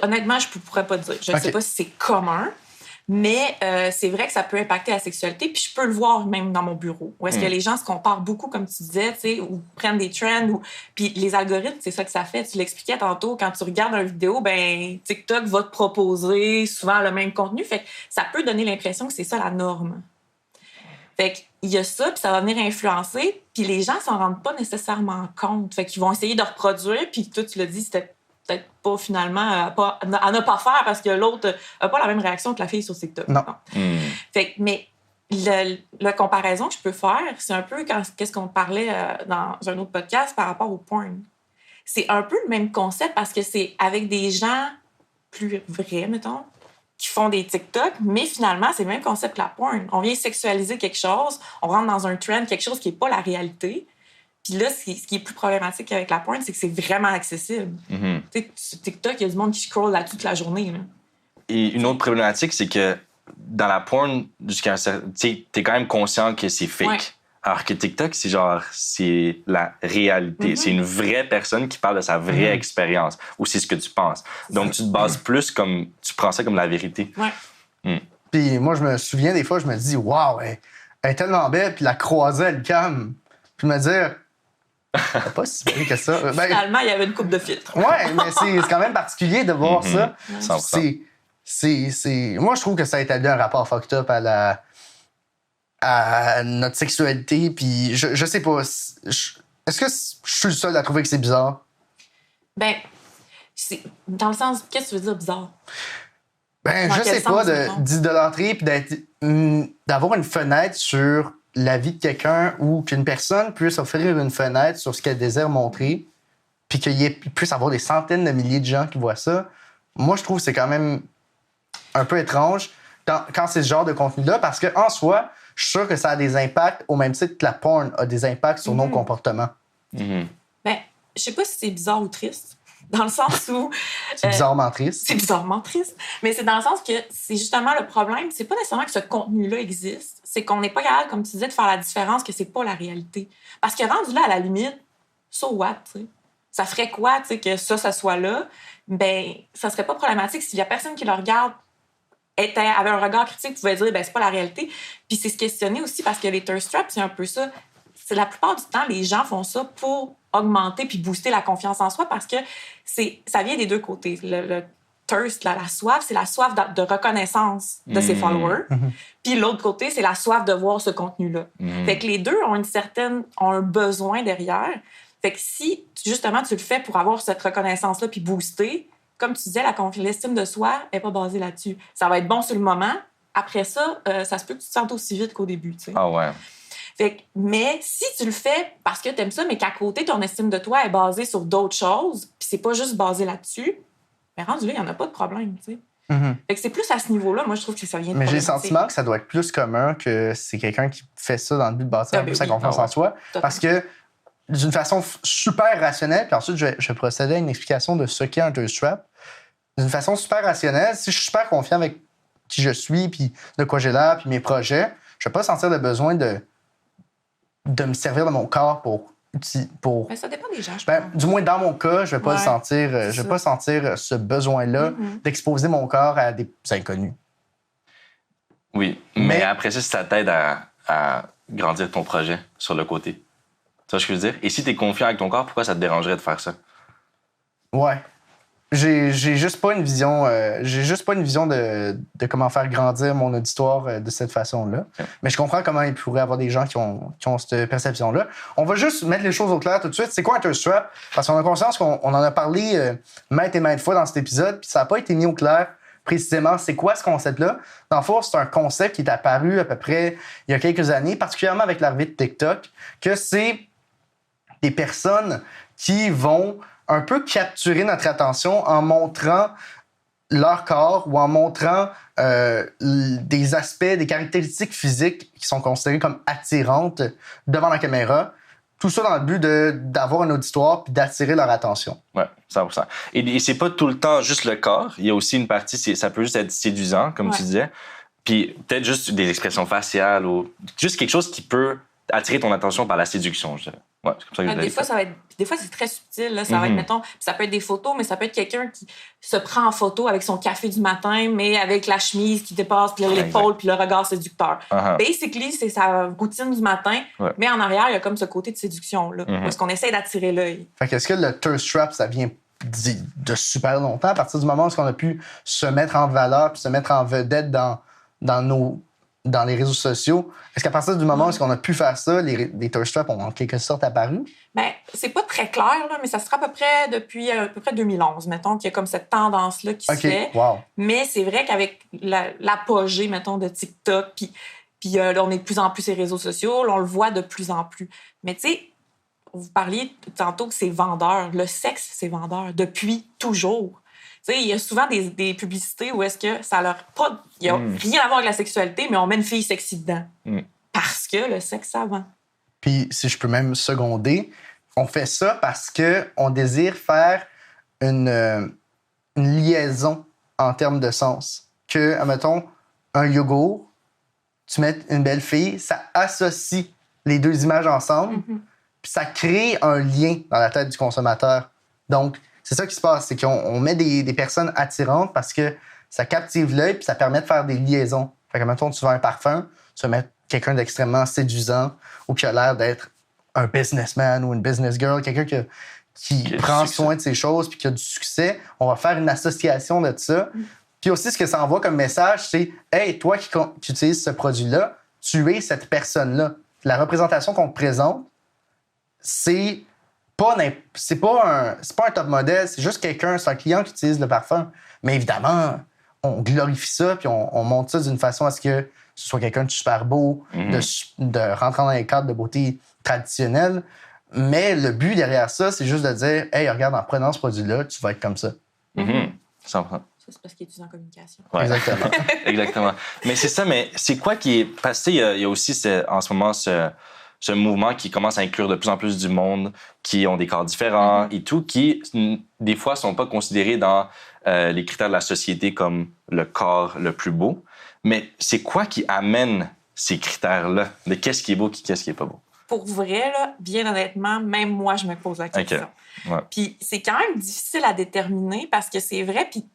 honnêtement, je ne pourrais pas dire. Je ne sais pas si c'est commun, mais c'est vrai que ça peut impacter la sexualité. Puis je peux le voir même dans mon bureau, où est-ce que les gens se comparent beaucoup, comme tu disais, tu sais, ou prennent des trends. Puis les algorithmes, c'est ça que ça fait. Tu l'expliquais tantôt, quand tu regardes une vidéo, ben TikTok va te proposer souvent le même contenu. Fait que ça peut donner l'impression que c'est ça la norme. Fait qu'il y a ça, puis ça va venir influencer, puis les gens s'en rendent pas nécessairement compte. Fait qu'ils vont essayer de reproduire, puis toi, tu l'as dit, c'était peut-être pas finalement à ne pas faire parce que l'autre n'a pas la même réaction que la fille sur TikTok. Non. Fait que, mais la comparaison que je peux faire, c'est un peu qu'est-ce qu'on parlait dans un autre podcast par rapport au porn. C'est un peu le même concept parce que c'est avec des gens plus vrais, mettons, qui font des TikTok, mais finalement, c'est le même concept que la porn. On vient sexualiser quelque chose, on rentre dans un trend, quelque chose qui n'est pas la réalité. Puis là, ce qui est plus problématique avec la porn, c'est que c'est vraiment accessible. Tu sais, sur TikTok, il y a du monde qui scroll là toute la journée. Là. Et une autre problématique, c'est que dans la porn, jusqu'à un certain... Tu sais, t'es quand même conscient que c'est fake. Ouais. Alors que TikTok, c'est la réalité. C'est une vraie personne qui parle de sa vraie expérience. Ou c'est ce que tu penses. Donc, tu te bases plus comme... Tu prends ça comme la vérité. Ouais. Puis moi, je me souviens, des fois, je me dis, waouh, elle est tellement belle, puis la croisée, elle calme. Puis me dire, c'est pas si belle que ça. Ben, Finalement, il y avait une coupe de filtre. ouais, mais c'est quand même particulier de voir ça. 100%. Moi, je trouve que ça établit un rapport fucked up à notre sexualité. Puis je sais pas. Est-ce que je suis le seul à trouver que c'est bizarre? Ben, c'est dans le sens, qu'est-ce que tu veux dire bizarre? Ben, Dans je quel sais pas, sens, mettons? d'idolâtrer puis d'avoir une fenêtre sur la vie de quelqu'un ou qu'une personne puisse offrir une fenêtre sur ce qu'elle désire montrer puis puisse avoir des centaines de milliers de gens qui voient ça. Moi, je trouve que c'est quand même un peu étrange quand c'est ce genre de contenu-là parce qu'en soi, je suis sûr que ça a des impacts au même titre que la porn a des impacts sur nos comportements. Ben, je sais pas si c'est bizarre ou triste. Dans le sens où... C'est bizarrement triste. C'est bizarrement triste. Mais c'est dans le sens que c'est justement le problème. C'est pas nécessairement que ce contenu-là existe. C'est qu'on n'est pas capable, comme tu disais, de faire la différence que c'est pas la réalité. Parce que rendu là, à la limite, so what, tu sais? Ça ferait quoi, tu sais, que ça soit là? Ben, ça serait pas problématique si la personne qui le regarde avait un regard critique, pouvait dire, ben, c'est pas la réalité. Puis c'est se questionner aussi parce que les thirst traps, c'est un peu ça. C'est la plupart du temps, les gens font ça pour augmenter puis booster la confiance en soi parce que ça vient des deux côtés. Le thirst, la soif, c'est la soif de reconnaissance de ses followers. Puis l'autre côté, c'est la soif de voir ce contenu-là. Fait que les deux ont ont un besoin derrière. Fait que si, justement, tu le fais pour avoir cette reconnaissance-là puis booster, comme tu disais, l'estime de soi n'est pas basée là-dessus. Ça va être bon sur le moment. Après ça, ça se peut que tu te sentes aussi vite qu'au début, tu sais. Ah ouais. Fait que, mais si tu le fais parce que t'aimes ça, mais qu'à côté, ton estime de toi est basée sur d'autres choses, puis c'est pas juste basé là-dessus, ben rendu là, il n'y en a pas de problème, tu sais. Fait que c'est plus à ce niveau-là, moi, je trouve que ça vient de Mais j'ai le problématique. sentiment que ça doit être plus commun que c'est quelqu'un qui fait ça dans le but de bâtir un peu sa confiance en soi. Totalement. Parce que d'une façon super rationnelle, puis ensuite, je vais procéder à une explication de ce qu'est un thirst trap. D'une façon super rationnelle, si je suis super confiant avec qui je suis, puis de quoi j'ai l'air, puis mes projets, je vais pas sentir le besoin de me servir de mon corps pour Ben, ça dépend des gens, je ben, pense. du moins dans mon cas, je vais pas le sentir, je vais pas sentir ce besoin-là d'exposer mon corps à des inconnus. Oui, mais après ça, ça t'aide à grandir ton projet sur le côté. Tu vois ce que je veux dire? Et si t'es confiant avec ton corps, pourquoi ça te dérangerait de faire ça? Ouais. J'ai juste pas une vision, de comment faire grandir mon auditoire de cette façon-là. Okay. Mais je comprends comment il pourrait y avoir des gens qui ont cette perception-là. On va juste mettre les choses au clair tout de suite. C'est quoi un thirst trap? Parce qu'on a conscience qu'on en a parlé maintes et maintes fois dans cet épisode, puis ça n'a pas été mis au clair précisément. C'est quoi ce concept-là? Dans le fond, c'est un concept qui est apparu à peu près il y a quelques années, particulièrement avec l'arrivée de TikTok, que c'est des personnes qui vont un peu capturer notre attention en montrant leur corps ou en montrant des aspects, des caractéristiques physiques qui sont considérées comme attirantes devant la caméra. Tout ça dans le but d'avoir un auditoire puis d'attirer leur attention. Ouais, 100%. Et c'est pas tout le temps juste le corps. Il y a aussi une partie, ça peut juste être séduisant, comme tu disais. Puis peut-être juste des expressions faciales ou juste quelque chose qui peut attirer ton attention par la séduction, je dirais. Ouais, c'est comme ça que des fois, c'est très subtil. Là. Ça va être, mettons, ça peut être des photos, mais ça peut être quelqu'un qui se prend en photo avec son café du matin, mais avec la chemise qui dépasse, puis l'épaule, puis le regard séducteur. Basically, c'est sa routine du matin, mais en arrière, il y a comme ce côté de séduction-là, parce qu'on essaie d'attirer l'œil. Fait qu'est-ce que le thirst trap, ça vient de super longtemps, à partir du moment où on a pu se mettre en valeur puis se mettre en vedette dans les réseaux sociaux. Est-ce qu'à partir du moment où on a pu faire ça, les thirst traps ont en quelque sorte apparu? Bien, c'est pas très clair, là, mais ça sera à peu près depuis 2011, mettons, qu'il y a comme cette tendance-là qui se fait. Wow. Mais c'est vrai qu'avec l'apogée, mettons, de TikTok, puis là, on est de plus en plus ces réseaux sociaux, là, on le voit de plus en plus. Mais tu sais, vous parliez tantôt que c'est vendeur. Le sexe, c'est vendeur depuis toujours. Tu sais, il y a souvent des publicités où est-ce que ça leur pas, il y a rien à voir avec la sexualité, mais on met une fille sexy dedans. Parce que le sexe, ça vend. Puis, si je peux même seconder, on fait ça parce qu'on désire faire une liaison en termes de sens. Que, admettons, un yogourt, tu mets une belle fille, ça associe les deux images ensemble, puis ça crée un lien dans la tête du consommateur. Donc, c'est ça qui se passe, c'est qu'on met des personnes attirantes parce que ça captive l'œil puis ça permet de faire des liaisons. Fait que, mettons, tu vends un parfum, tu vas mettre quelqu'un d'extrêmement séduisant ou qui a l'air d'être un businessman ou une business girl, quelqu'un qui prend soin de ses choses puis qui a du succès. On va faire une association de ça. Puis aussi, ce que ça envoie comme message, c'est « Hey, toi qui utilises ce produit-là, tu es cette personne-là. » La représentation qu'on te présente, c'est pas un top modèle, c'est juste quelqu'un, c'est un client qui utilise le parfum. Mais évidemment, on glorifie ça puis on montre ça d'une façon à ce que ce soit quelqu'un de super beau, de rentrer dans les cadres de beauté traditionnels. Mais le but derrière ça, c'est juste de dire « Hey, regarde, en prenant ce produit-là, tu vas être comme ça. » 100%. Ça, c'est parce qu'il étudie en communication. Ouais. Exactement. Exactement. Mais c'est ça, mais c'est quoi qui est... Parce qu'il y a aussi en ce moment ce mouvement qui commence à inclure de plus en plus du monde qui ont des corps différents et tout, qui, des fois, sont pas considérés dans les critères de la société comme le corps le plus beau. Mais c'est quoi qui amène ces critères-là de qu'est-ce qui est beau et qu'est-ce qui est pas beau? Pour vrai, là, bien honnêtement, même moi, je me pose la question. Okay. Ouais. Puis c'est quand même difficile à déterminer parce que c'est vrai. Puis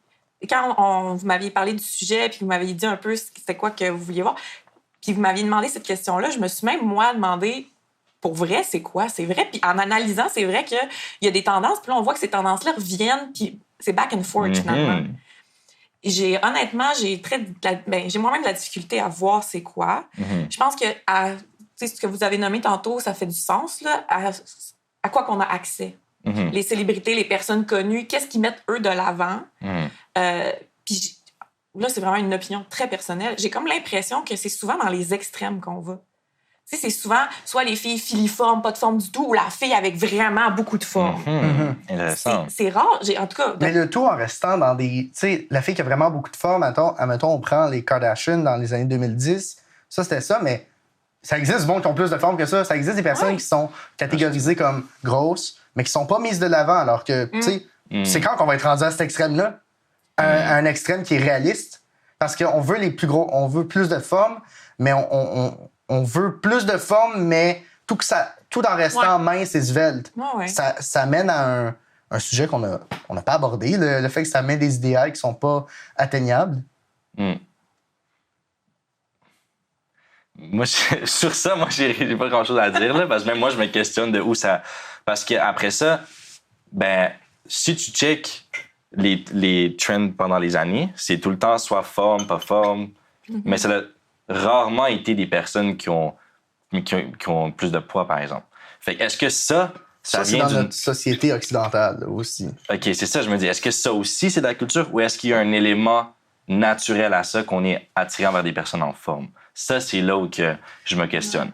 quand vous m'aviez parlé du sujet puis vous m'aviez dit un peu c'était quoi que vous vouliez voir, puis vous m'aviez demandé cette question-là, je me suis même, moi, demandé pour vrai, c'est quoi? C'est vrai. Puis en analysant, c'est vrai qu'il y a des tendances. Puis là, on voit que ces tendances-là reviennent. Puis c'est back and forth, finalement. J'ai moi-même de la difficulté à voir c'est quoi. Je pense que ce que vous avez nommé tantôt, ça fait du sens là, à quoi qu'on a accès. Les célébrités, les personnes connues, qu'est-ce qu'ils mettent eux de l'avant. Puis là, c'est vraiment une opinion très personnelle. J'ai comme l'impression que c'est souvent dans les extrêmes qu'on va. Tu sais, c'est souvent soit les filles filiformes, pas de forme du tout, ou la fille avec vraiment beaucoup de forme. C'est rare, en tout cas... Mais le tout en restant dans des... Tu sais, la fille qui a vraiment beaucoup de forme, admettons, on prend les Kardashian dans les années 2010, ça, c'était ça, mais ça existe, bon, qui ont plus de forme que ça. Ça existe des personnes qui sont catégorisées comme grosses, mais qui sont pas mises de l'avant, alors que, tu sais, c'est quand qu'on va être rendu à cet extrême-là? Un extrême qui est réaliste, parce qu'on veut les plus gros, on veut plus de forme, mais on veut plus de forme, mais tout en restant mince et svelte. Ça mène à un sujet qu'on n'a pas abordé, le fait que ça met des idéaux qui sont pas atteignables. Moi, sur ça, j'ai pas grand-chose à dire, là, parce que même moi, je me questionne de où ça... Parce qu'après ça, ben, si tu check les trends pendant les années, c'est tout le temps soit forme, pas forme. Mais ça a rarement été des personnes qui ont plus de poids, par exemple. Fait que est-ce que ça c'est vient dans notre société occidentale là, aussi. OK, c'est ça, je me dis. Est-ce que ça aussi, c'est de la culture ou est-ce qu'il y a un élément naturel à ça qu'on est attiré vers des personnes en forme? Ça, c'est là où que je me questionne.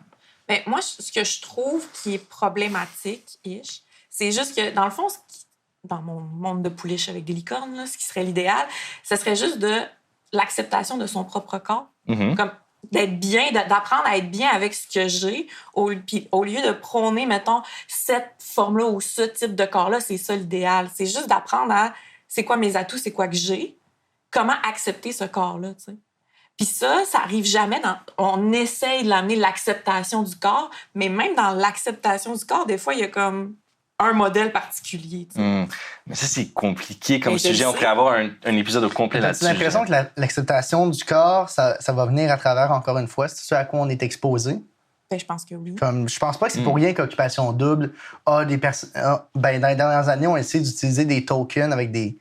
Ben, moi, ce que je trouve qui est problématique, c'est juste que, dans le fond, dans mon monde de pouliche avec des licornes, là, ce qui serait l'idéal, ce serait juste de l'acceptation de son propre corps. Comme d'être bien, d'apprendre à être bien avec ce que j'ai, au lieu de prôner, mettons, cette forme-là ou ce type de corps-là, c'est ça l'idéal. C'est juste d'apprendre à c'est quoi mes atouts, c'est quoi que j'ai, comment accepter ce corps-là, tu sais. Puis ça arrive jamais on essaye de l'amener l'acceptation du corps, mais même dans l'acceptation du corps, des fois, il y a comme un modèle particulier. Tu sais. Mais ça, c'est compliqué comme sujet. On pourrait avoir un épisode au complet là-dessus. J'ai l'impression que l'acceptation du corps, ça va venir à travers, encore une fois, c'est ce à quoi on est exposé. Ben, je pense que oui. Comme, je pense pas que c'est pour rien qu'Occupation Double dans les dernières années, on a essayé d'utiliser des tokens avec des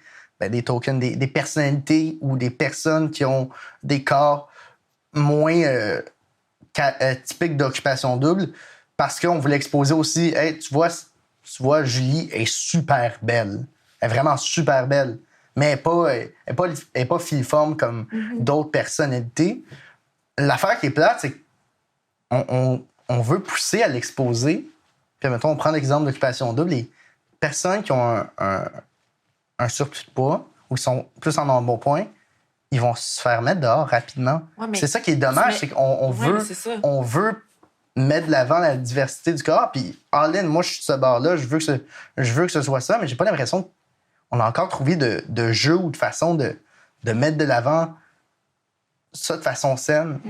tokens, des personnalités ou des personnes qui ont des corps moins typiques d'Occupation Double parce qu'on voulait exposer aussi, hey, tu vois, Julie est super belle. Elle est vraiment super belle. Mais elle n'est pas filiforme comme d'autres personnalités. L'affaire qui est plate, c'est qu'on veut pousser à l'exposer. Puis, mettons, on prend l'exemple d'Occupation Double. Les personnes qui ont un surplus de poids ou qui sont plus en embonpoint, ils vont se faire mettre dehors rapidement. Ouais, c'est ça qui est dommage, c'est qu'on veut mettre de l'avant la diversité du corps. Puis, moi, je suis de ce bord-là, je veux que ce soit ça, mais j'ai pas l'impression qu'on a encore trouvé de jeu ou de façon de mettre de l'avant ça de façon saine.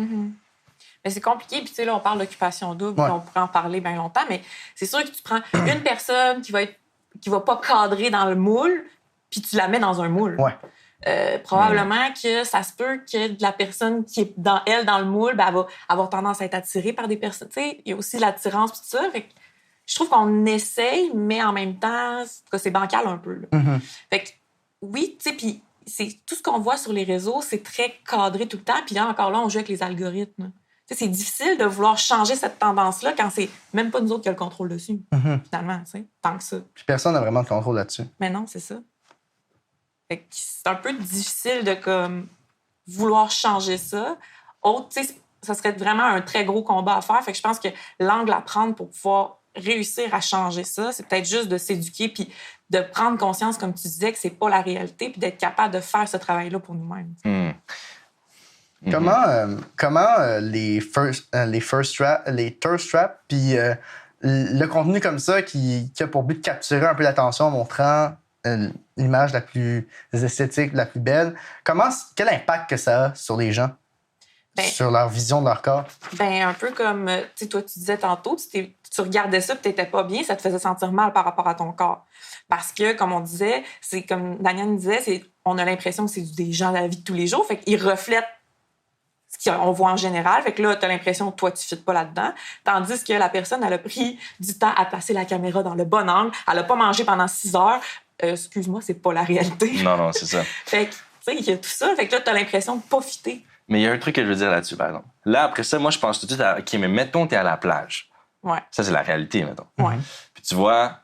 Mais c'est compliqué, puis tu sais, là, on parle d'occupation double, puis on pourrait en parler bien longtemps, mais c'est sûr que tu prends une personne qui va pas cadrer dans le moule, puis tu la mets dans un moule. Probablement que ça se peut que la personne qui est dans le moule, ben, elle va avoir tendance à être attirée par des personnes. Tu sais, il y a aussi l'attirance puis tout ça. Fait que je trouve qu'on essaye, mais en même temps, c'est bancal un peu. Là. Fait que oui, tu sais, puis c'est tout ce qu'on voit sur les réseaux, c'est très cadré tout le temps. Puis là, encore là, on joue avec les algorithmes. Tu sais, c'est difficile de vouloir changer cette tendance-là quand c'est même pas nous autres qui avons le contrôle dessus, finalement, tu sais, tant que ça. Puis personne n'a vraiment de contrôle là-dessus. Mais non, c'est ça. Fait que c'est un peu difficile de comme vouloir changer ça. Tu sais, ça serait vraiment un très gros combat à faire. Fait que je pense que l'angle à prendre pour pouvoir réussir à changer ça, c'est peut-être juste de s'éduquer puis de prendre conscience, comme tu disais, que c'est pas la réalité puis d'être capable de faire ce travail-là pour nous-mêmes. Comment les thirst traps puis le contenu comme ça qui a pour but de capturer un peu l'attention en montrant l'image la plus esthétique, la plus belle. Quel impact que ça a sur les gens, sur leur vision de leur corps? Ben, un peu comme toi, tu disais tantôt, tu regardais ça et tu n'étais pas bien, ça te faisait sentir mal par rapport à ton corps. Parce que, comme on disait, c'est comme Daniel disait, on a l'impression que c'est des gens de la vie de tous les jours, fait qu'ils reflètent ce qu'on voit en général. Fait que là, t'as l'impression que toi, tu ne fites pas là-dedans. Tandis que la personne, elle a pris du temps à placer la caméra dans le bon angle. Elle n'a pas mangé pendant 6 heures. Excuse-moi, c'est pas la réalité. Non, c'est ça. Fait que, tu sais, il y a tout ça. Fait que là, t'as l'impression de pas fitter. Mais il y a un truc que je veux dire là-dessus, par exemple. Là, après ça, moi, je pense tout de suite à, OK, mais mettons, t'es à la plage. Ouais. Ça, c'est la réalité, mettons. Ouais. Puis tu vois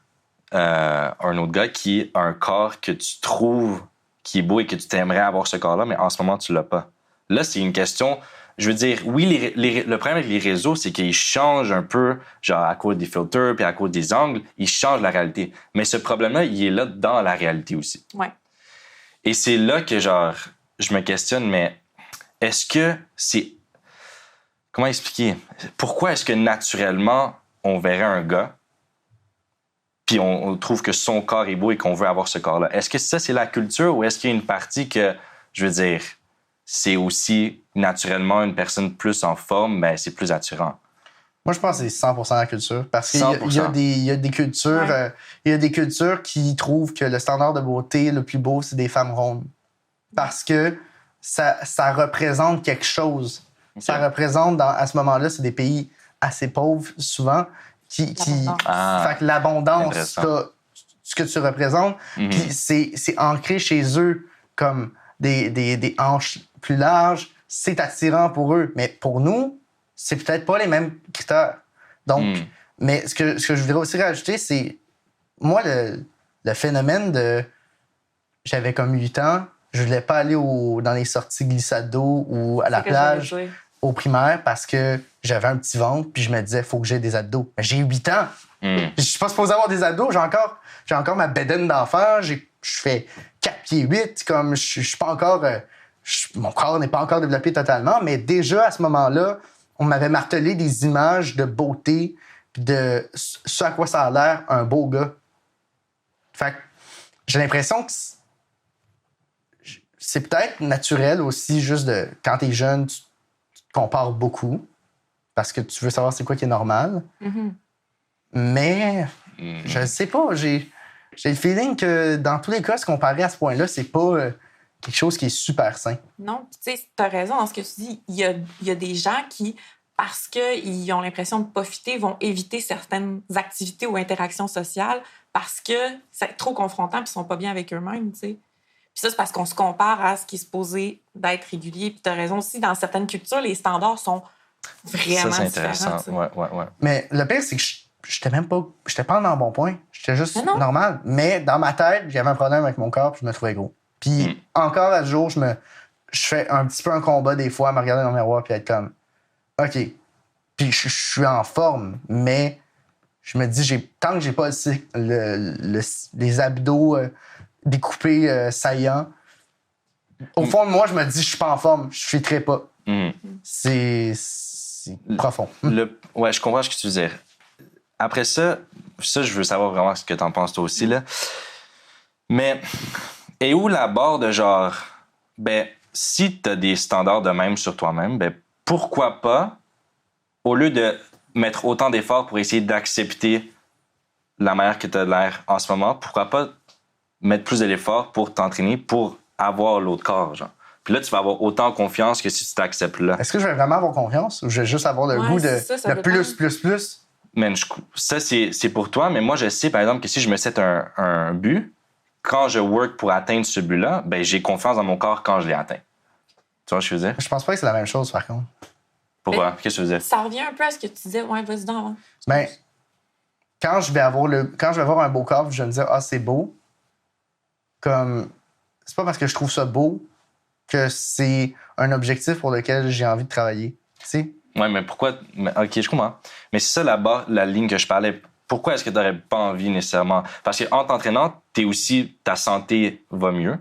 un autre gars qui a un corps que tu trouves qui est beau et que tu t'aimerais avoir ce corps-là, mais en ce moment, tu l'as pas. Là, c'est une question... Je veux dire, oui, le problème avec les réseaux, c'est qu'ils changent un peu, genre à cause des filtres puis à cause des angles, ils changent la réalité. Mais ce problème-là, il est là dans la réalité aussi. Ouais. Et c'est là que, genre, je me questionne, mais est-ce que c'est... Comment expliquer? Pourquoi est-ce que naturellement, on verrait un gars puis on trouve que son corps est beau et qu'on veut avoir ce corps-là? Est-ce que ça, c'est la culture ou est-ce qu'il y a une partie que, je veux dire... c'est aussi naturellement une personne plus en forme, ben c'est plus attirant. Moi, je pense que c'est 100% la culture. Parce qu'il y a des cultures, il y a des cultures qui trouvent que le standard de beauté le plus beau, c'est des femmes rondes. Parce que ça représente quelque chose. Okay. Ça représente, à ce moment-là, c'est des pays assez pauvres, souvent, fait que l'abondance, ce que tu représentes. Puis c'est ancré chez eux comme des hanches plus larges. C'est attirant pour eux. Mais pour nous, c'est peut-être pas les mêmes critères. Donc, mais ce que je voudrais aussi rajouter, c'est moi, le phénomène de... J'avais comme 8 ans, je voulais pas aller dans les sorties glissade d'eau ou à la plage au primaire parce que j'avais un petit ventre puis je me disais, faut que j'ai des abdos. Mais j'ai 8 ans. Je suis pas supposé avoir des abdos. J'ai encore ma bédaine d'enfant. Je fais 4 pieds 8. Comme je suis pas encore... mon corps n'est pas encore développé totalement, mais déjà, à ce moment-là, on m'avait martelé des images de beauté puis de ce à quoi ça a l'air un beau gars. Fait que j'ai l'impression que c'est peut-être naturel aussi, juste de quand t'es jeune, tu te compares beaucoup parce que tu veux savoir c'est quoi qui est normal. Mais je sais pas, j'ai le feeling que dans tous les cas, se comparer à ce point-là, c'est pas quelque chose qui est super sain. Non, tu sais, t'as raison dans ce que tu dis. Il y a des gens qui, parce qu'ils ont l'impression de pas fitter, vont éviter certaines activités ou interactions sociales parce que c'est trop confrontant puis ils sont pas bien avec eux-mêmes, tu sais. Puis ça, c'est parce qu'on se compare à ce qui est supposé d'être régulier. Puis t'as raison aussi, dans certaines cultures, les standards sont vraiment ça, c'est intéressant. différents. Ouais. Mais le pire, c'est que j'étais pas dans le bon point. J'étais juste normal. Mais dans ma tête, j'avais un problème avec mon corps puis je me trouvais gros. Puis encore à ce jour, je fais un petit peu un combat des fois à me regarder dans le miroir puis être comme OK. Puis je suis en forme, mais je me dis, tant que j'ai pas les abdos découpés saillants, au fond de moi, je me dis, je suis pas en forme, je filtrerai pas. C'est profond. Ouais, je comprends ce que tu veux dire. Après ça, je veux savoir vraiment ce que t'en penses toi aussi, là. Mais, et où la barre de genre, si t'as des standards de même sur toi-même, pourquoi pas, au lieu de mettre autant d'efforts pour essayer d'accepter la manière que t'as l'air en ce moment, pourquoi pas mettre plus de l'effort pour t'entraîner, pour avoir l'autre corps, genre. Puis là, tu vas avoir autant confiance que si tu t'acceptes là. Est-ce que je vais vraiment avoir confiance ou je vais juste avoir le goût de plus? Man, ça, c'est pour toi, mais moi, je sais, par exemple, que si je me set un but, quand je work pour atteindre ce but-là, j'ai confiance dans mon corps quand je l'ai atteint. Tu vois ce que je veux dire? Je pense pas que c'est la même chose, par contre. Pourquoi? Qu'est-ce que tu veux dire? Ça revient un peu à ce que tu disais. Ouais, vas-y donc avant. Ben, quand je vais avoir un beau corps, je vais me dire, c'est beau. Comme, c'est pas parce que je trouve ça beau que c'est un objectif pour lequel j'ai envie de travailler. Tu sais? Ouais, mais pourquoi? OK, je comprends. Mais c'est ça là-bas, la ligne que je parlais. Pourquoi est-ce que tu n'aurais pas envie nécessairement? Parce qu'en t'entraînant, ta santé va mieux.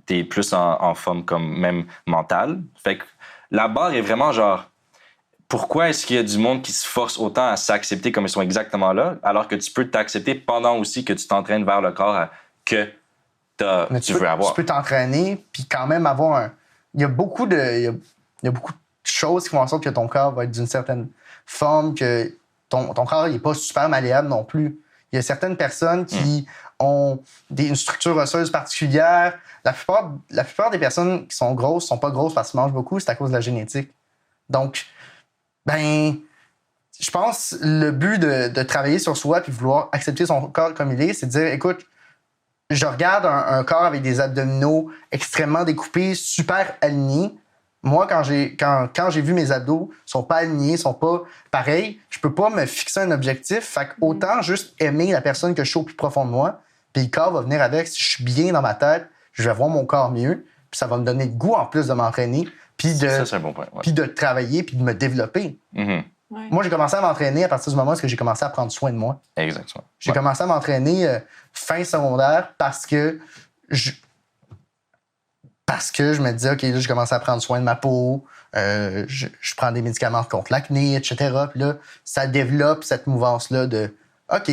Tu es plus en forme comme même mentale. Fait que la barre est vraiment genre, pourquoi est-ce qu'il y a du monde qui se force autant à s'accepter comme ils sont exactement là, alors que tu peux t'accepter pendant aussi que tu t'entraînes vers le corps que tu veux avoir? Tu peux t'entraîner puis quand même avoir il y a beaucoup de choses qui font en sorte que ton corps va être d'une certaine forme, que ton corps n'est pas super malléable non plus. Il y a certaines personnes qui ont une structure osseuse particulière. La plupart des personnes qui sont grosses sont pas grosses parce qu'ils mangent beaucoup, c'est à cause de la génétique. Donc, je pense le but de travailler sur soi puis vouloir accepter son corps comme il est, c'est de dire, écoute, je regarde un corps avec des abdominaux extrêmement découpés, super alignés. Moi, quand j'ai vu mes abdos, ils sont pas alignés, ils sont pas pareils, je peux pas me fixer un objectif. Fait qu'autant juste aimer la personne que je suis au plus profond de moi, puis le corps va venir avec. Si je suis bien dans ma tête, je vais voir mon corps mieux, puis ça va me donner le goût en plus de m'entraîner, puis Ça, c'est un bon point. Ouais. puis de travailler, puis de me développer. Ouais. Moi, j'ai commencé à m'entraîner à partir du moment où j'ai commencé à prendre soin de moi. Exactement. J'ai commencé à m'entraîner fin secondaire parce que je me disais, OK, là, je commence à prendre soin de ma peau, je prends des médicaments contre l'acné, etc. Puis là, ça développe cette mouvance-là de, OK,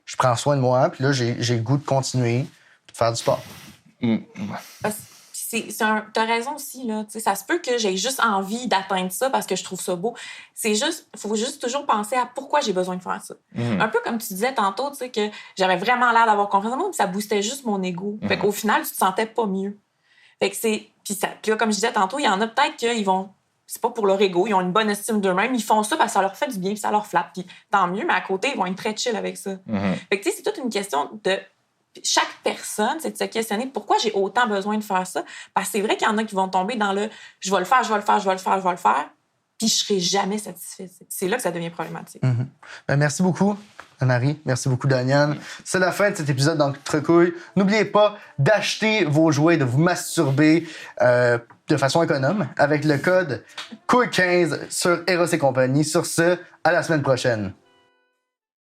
je prends soin de moi, puis là, j'ai le goût de continuer, de faire du sport. T'as raison aussi, là. T'sais, ça se peut que j'ai juste envie d'atteindre ça parce que je trouve ça beau. Faut juste toujours penser à pourquoi j'ai besoin de faire ça. Un peu comme tu disais tantôt, tu sais, que j'avais vraiment l'air d'avoir confiance en moi, puis ça boostait juste mon ego. Fait qu'au final, tu te sentais pas mieux. Fait que puis là, comme je disais tantôt, il y en a peut-être qu'ils vont c'est pas pour leur ego, ils ont une bonne estime d'eux-mêmes, ils font ça parce que ça leur fait du bien, puis ça leur flatte, puis tant mieux, mais à côté, ils vont être très chill avec ça. Fait que, tu sais, c'est toute une question de chaque personne, c'est de se questionner pourquoi j'ai autant besoin de faire ça. Parce que c'est vrai qu'il y en a qui vont tomber dans le « je vais le faire, je vais le faire, je vais le faire, je vais le faire », puis je serai jamais satisfaite. C'est là que ça devient problématique. Ben, merci beaucoup, Anne-Marie. Merci beaucoup, Daniel. C'est la fin de cet épisode d'Entrecouilles. N'oubliez pas d'acheter vos jouets, de vous masturber de façon économe avec le code COUILLE15 sur Eros et compagnie. Sur ce, à la semaine prochaine.